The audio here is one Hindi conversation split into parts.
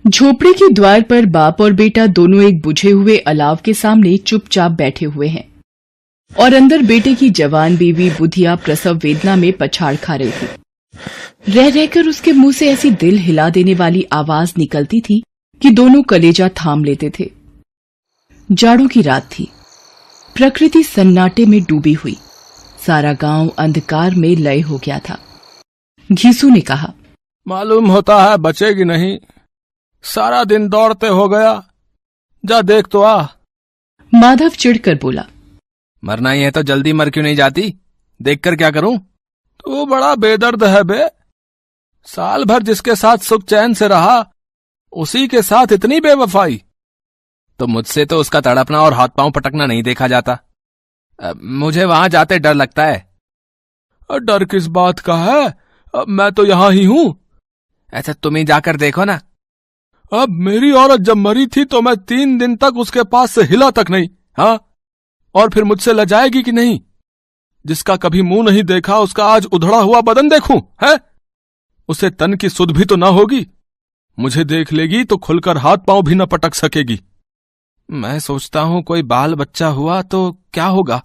झोपड़ी के द्वार पर बाप और बेटा दोनों एक बुझे हुए अलाव के सामने चुपचाप बैठे हुए हैं और अंदर बेटे की जवान बीवी बुधिया प्रसव वेदना में पछाड़ खा रही थी। रह रहकर उसके मुंह से ऐसी दिल हिला देने वाली आवाज निकलती थी कि दोनों कलेजा थाम लेते थे। जाड़ों की रात थी। प्रकृति सन्नाटे में डूबी हुई। सारा गांव अंधकार में लय हो गया था। घीसू ने कहा, मालूम होता है बचेगी नहीं। सारा दिन दौड़ते हो गया, जा देख तो आ। माधव चिढ़कर बोला, मरना ही है तो जल्दी मर क्यों नहीं जाती? देखकर क्या करूं? तू बड़ा बेदर्द है बे। साल भर जिसके साथ सुख चैन से रहा, उसी के साथ इतनी बेवफाई। तो मुझसे तो उसका तड़पना और हाथ पांव पटकना नहीं देखा जाता। मुझे वहां जाते डर लगता है। डर किस बात का है? मैं तो यहां ही हूं। ऐसा तुम ही जाकर देखो ना। अब मेरी औरत जब मरी थी तो मैं 3 दिन तक उसके पास से हिला तक नहीं। हाँ, और फिर मुझसे लजाएगी कि नहीं? जिसका कभी मुंह नहीं देखा उसका आज उधड़ा हुआ बदन देखूं, है? उसे तन की सुध भी तो ना होगी। मुझे देख लेगी तो खुलकर हाथ पांव भी न पटक सकेगी। मैं सोचता हूं कोई बाल बच्चा हुआ तो क्या होगा।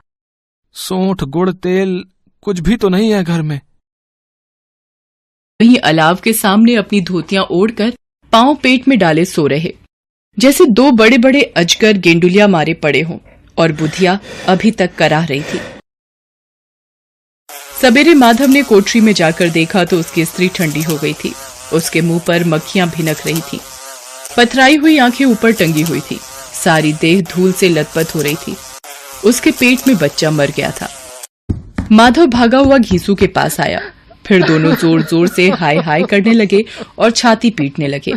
सूंठ गुड़ तेल कुछ भी तो नहीं है घर में। वहीं अलाव के सामने अपनी धोतियां ओढ़कर पांव पेट में डाले सो रहे, जैसे 2 बड़े बड़े अजगर गेंडुलिया मारे पड़े हों, और बुधिया अभी तक कराह रही थी। सवेरे माधव ने कोठरी में जाकर देखा तो उसकी स्त्री ठंडी हो गई थी। उसके मुंह पर मक्खियां भिनक रही थी। पथराई हुई आंखें ऊपर टंगी हुई थी। सारी देह धूल से लथपथ हो रही थी। उसके पेट में बच्चा मर गया था। माधव भागा हुआ घीसू के पास आया। फिर दोनों जोर जोर से हाय हाय करने लगे और छाती पीटने लगे।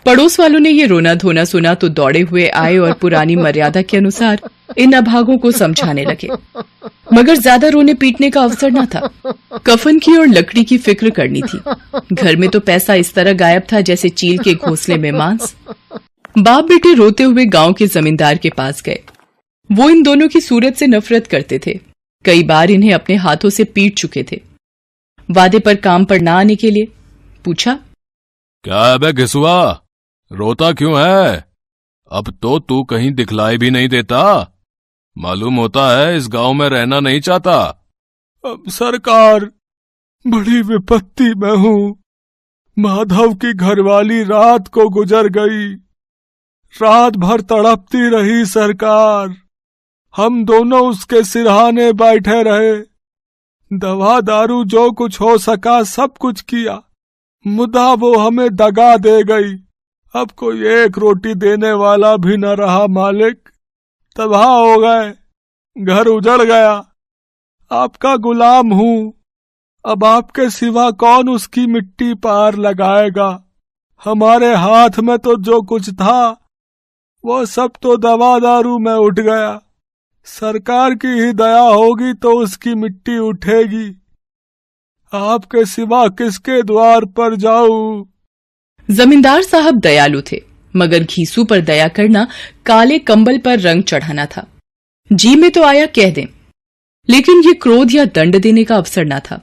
पड़ोस वालों ने ये रोना धोना सुना तो दौड़े हुए आए और पुरानी मर्यादा के अनुसार इन अभागों को समझाने लगे, मगर ज्यादा रोने पीटने का अवसर न था। कफन की और लकड़ी की फिक्र करनी थी। घर में तो पैसा इस तरह गायब था जैसे चील के घोंसले में मांस। बाप बेटे रोते हुए गांव के जमींदार के पास गए। वो इन दोनों की सूरत से नफरत करते थे। कई बार इन्हें अपने हाथों से पीट चुके थे। वादे पर काम पर ना आने के लिए पूछा, क्या है बे घिसुआ, रोता क्यों है? अब तो तू कहीं दिखलाई भी नहीं देता। मालूम होता है इस गांव में रहना नहीं चाहता। अब सरकार, बड़ी विपत्ति में हूं। माधव की घरवाली रात को गुजर गई। रात भर तड़पती रही सरकार। हम दोनों उसके सिरहाने बैठे रहे। दवा दारू जो कुछ हो सका सब कुछ किया, मुदा वो हमें दगा दे गई। अब कोई एक रोटी देने वाला भी न रहा मालिक। तबाह हो गए, घर उजड़ गया। आपका गुलाम हूं। अब आपके सिवा कौन उसकी मिट्टी पार लगाएगा? हमारे हाथ में तो जो कुछ था वो सब तो दवा दारू में उठ गया। सरकार की ही दया होगी तो उसकी मिट्टी उठेगी। आपके सिवा किसके द्वार पर जाऊं? जमींदार साहब दयालु थे, मगर घीसू पर दया करना काले कंबल पर रंग चढ़ाना था। जी में तो आया कह दें, लेकिन ये क्रोध या दंड देने का अवसर न था।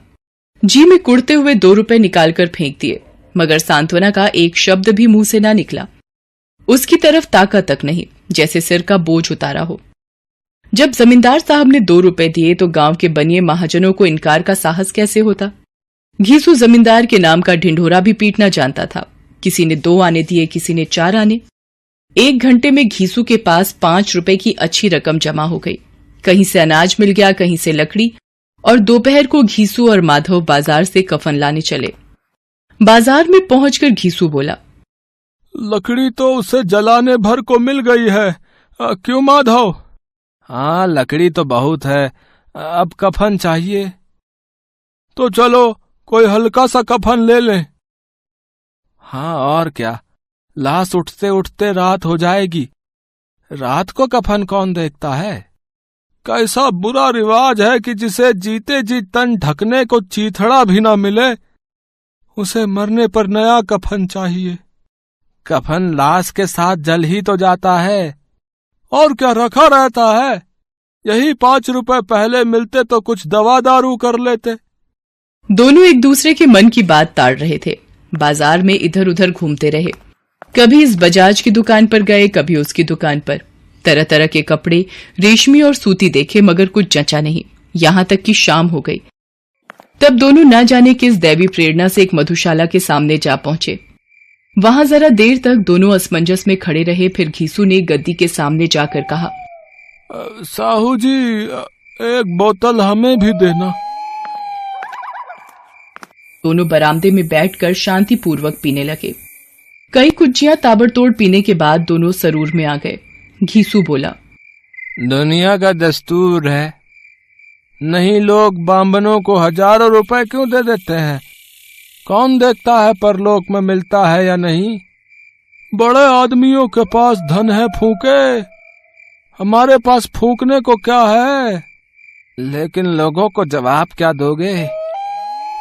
जी में कुड़ते हुए 2 रुपए निकालकर फेंक दिए, मगर सांत्वना का एक शब्द भी मुंह से ना निकला। उसकी तरफ ताका तक नहीं, जैसे सिर का बोझ उतारा हो। जब जमींदार साहब ने 2 रुपए दिए तो गांव के बनिए महाजनों को इनकार का साहस कैसे होता? घीसू जमींदार के नाम का ढिंढोरा भी पीटना जानता था। किसी ने 2 आने दिए, किसी ने 4 आने। 1 घंटे में घीसू के पास 5 रुपए की अच्छी रकम जमा हो गई। कहीं से अनाज मिल गया, कहीं से लकड़ी, और दोपहर को घीसू और माधव बाजार से कफन लाने चले। बाजार में पहुंचकर घीसू बोला, लकड़ी तो उसे जलाने भर को मिल गई है। क्यों माधव? हाँ, लकड़ी तो बहुत है, अब कफन चाहिए। तो चलो कोई हल्का सा कफन ले लें। हाँ और क्या, लाश उठते उठते रात हो जाएगी। रात को कफन कौन देखता है? कैसा बुरा रिवाज है कि जिसे जीते जी तन ढकने को चीथड़ा भी ना मिले, उसे मरने पर नया कफन चाहिए। कफन लाश के साथ जल ही तो जाता है, और क्या रखा रहता है? यही 5 रुपए पहले मिलते तो कुछ दवा दारू कर लेते। दोनों एक दूसरे के मन की बात ताड़ रहे थे। बाजार में इधर उधर घूमते रहे। कभी इस बजाज की दुकान पर गए, कभी उसकी दुकान पर। तरह तरह के कपड़े, रेशमी और सूती देखे, मगर कुछ जंचा नहीं। यहां तक कि शाम हो गई। तब दोनों न जाने किस दैवी प्रेरणा से एक मधुशाला के सामने जा पहुंचे। वहां जरा देर तक दोनों असमंजस में खड़े रहे। फिर घीसू ने गद्दी के सामने जाकर कहा, साहू जी, एक बोतल हमें भी देना। दोनों बरामदे में बैठकर शांतिपूर्वक पीने लगे। कई कुज्जियां ताबड़तोड़ पीने के बाद दोनों सरूर में आ गए। घीसू बोला, दुनिया का दस्तूर है, नहीं लोग बांबनों को हजारों रुपए क्यों दे देते हैं? कौन देखता है परलोक में मिलता है या नहीं? बड़े आदमियों के पास धन है फूके, हमारे पास फूकने को क्या है? लेकिन लोगों को जवाब क्या दोगे?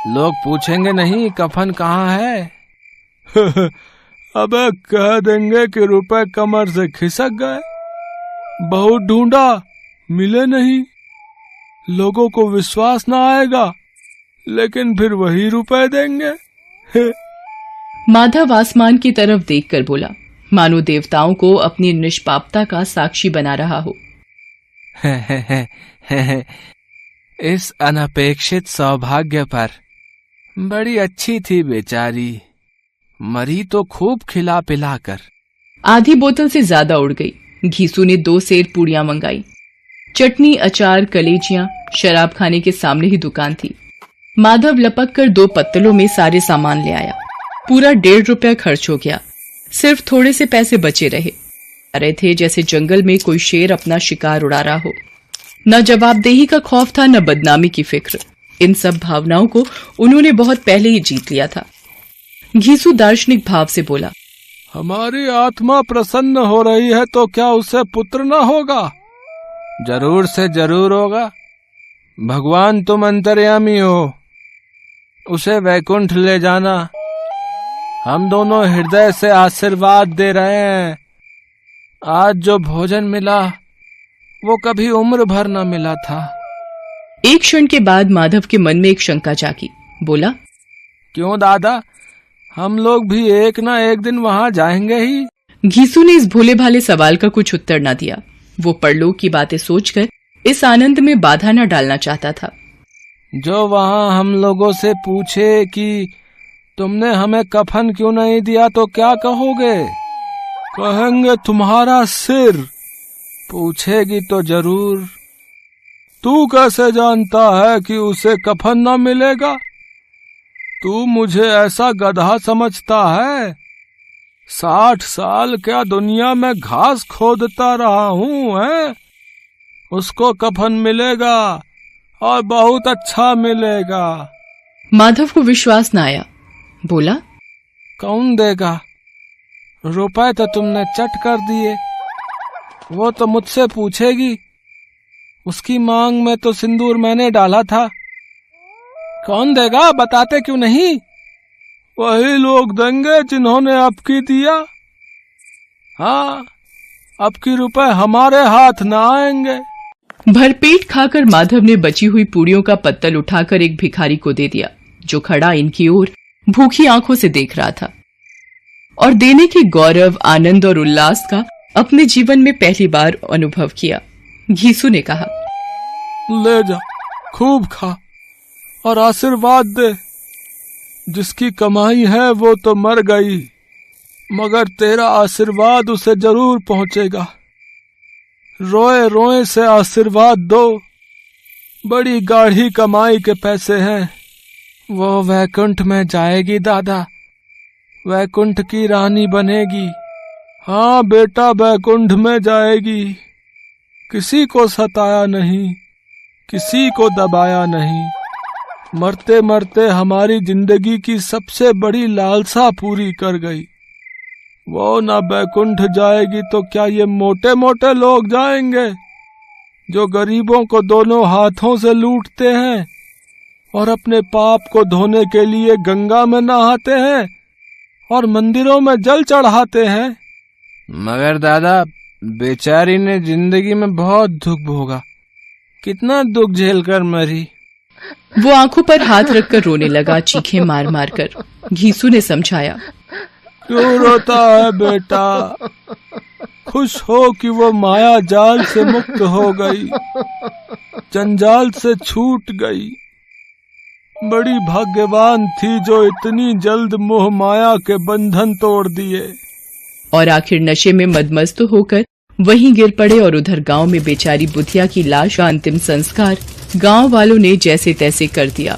लोग पूछेंगे नहीं कफन कहाँ है? अबे कह देंगे कि रुपए कमर से खिसक गए, बहुत ढूंढा मिले नहीं। लोगों को विश्वास ना आएगा, लेकिन फिर वही रुपए देंगे। माधव आसमान की तरफ देखकर बोला, मानो देवताओं को अपनी निष्पापता का साक्षी बना रहा हो। इस अनपेक्षित सौभाग्य पर बड़ी अच्छी थी बेचारी, मरी तो खूब खिला पिला कर। आधी बोतल से ज्यादा उड़ गई। घीसू ने 2 सेर पूड़ियां मंगाई। चटनी, अचार, कलेजियां। शराब खाने के सामने ही दुकान थी। माधव लपक कर 2 पत्तलों में सारे सामान ले आया। पूरा 1.5 रुपया खर्च हो गया। सिर्फ थोड़े से पैसे बचे रहे थे जैसे जंगल में कोई शेर अपना शिकार उड़ा रहा हो। न जवाबदेही का खौफ था, न बदनामी की फिक्र। इन सब भावनाओं को उन्होंने बहुत पहले ही जीत लिया था। घीसू दार्शनिक भाव से बोला, हमारी आत्मा प्रसन्न हो रही है तो क्या उसे पुत्र न होगा? जरूर से जरूर होगा। भगवान तुम अंतर्यामी हो, उसे वैकुंठ ले जाना। हम दोनों हृदय से आशीर्वाद दे रहे हैं। आज जो भोजन मिला वो कभी उम्र भर न मिला था। एक क्षण के बाद माधव के मन में एक शंका जागी। बोला, क्यों दादा, हम लोग भी एक ना एक दिन वहां जाएंगे ही। घीसू ने इस भोले भाले सवाल का कुछ उत्तर न दिया। वो परलोक की बातें सोचकर इस आनंद में बाधा न डालना चाहता था। जो वहां हम लोगों से पूछे कि तुमने हमें कफन क्यों नहीं दिया तो क्या कहोगे? कहेंगे तुम्हारा सिर। पूछेगी तो जरूर। तू कैसे जानता है कि उसे कफन न मिलेगा? तू मुझे ऐसा गधा समझता है? 60 साल क्या दुनिया में घास खोदता रहा हूँ है? उसको कफन मिलेगा और बहुत अच्छा मिलेगा। माधव को विश्वास न आया। बोला, कौन देगा? रुपए तो तुमने चट कर दिए। वो तो मुझसे पूछेगी। उसकी मांग में तो सिंदूर मैंने डाला था। कौन देगा? बताते क्यों नहीं? वही लोग देंगे जिन्होंने अबकी दिया। हाँ, अबकी रुपए हमारे हाथ न आएंगे। भरपेट खाकर माधव ने बची हुई पूड़ियों का पत्तल उठाकर एक भिखारी को दे दिया, जो खड़ा इनकी ओर भूखी आंखों से देख रहा था और देने के गौरव, आनंद और उल्लास का अपने जीवन में पहली बार अनुभव किया। घीसू ने कहा, ले जा, खूब खा और आशीर्वाद दे। जिसकी कमाई है वो तो मर गई, मगर तेरा आशीर्वाद उसे जरूर पहुंचेगा। रोए रोए से आशीर्वाद दो। बड़ी गाढ़ी कमाई के पैसे हैं। वो वैकुंठ में जाएगी दादा, वैकुंठ की रानी बनेगी। हाँ बेटा, वैकुंठ में जाएगी। किसी को सताया नहीं, किसी को दबाया नहीं। मरते मरते हमारी जिंदगी की सबसे बड़ी लालसा पूरी कर गई। वो ना वैकुंठ जाएगी तो क्या ये मोटे मोटे लोग जाएंगे, जो गरीबों को दोनों हाथों से लूटते हैं और अपने पाप को धोने के लिए गंगा में नहाते हैं और मंदिरों में जल चढ़ाते हैं। मगर दादा, बेचारी ने जिंदगी में बहुत दुख भोगा। कितना दुख झेलकर मरी। वो आंखों पर हाथ रखकर रोने लगा, चीखें मार मार कर। घीसू ने समझाया, क्यों रोता है बेटा? खुश हो कि वो माया जाल से मुक्त हो गई, जंजाल से छूट गई। बड़ी भाग्यवान थी जो इतनी जल्द मोह माया के बंधन तोड़ दिए। और आखिर नशे में मदमस्त होकर वहीं गिर पड़े और उधर गांव में बेचारी बुधिया की लाश का अंतिम संस्कार गांव वालों ने जैसे तैसे कर दिया।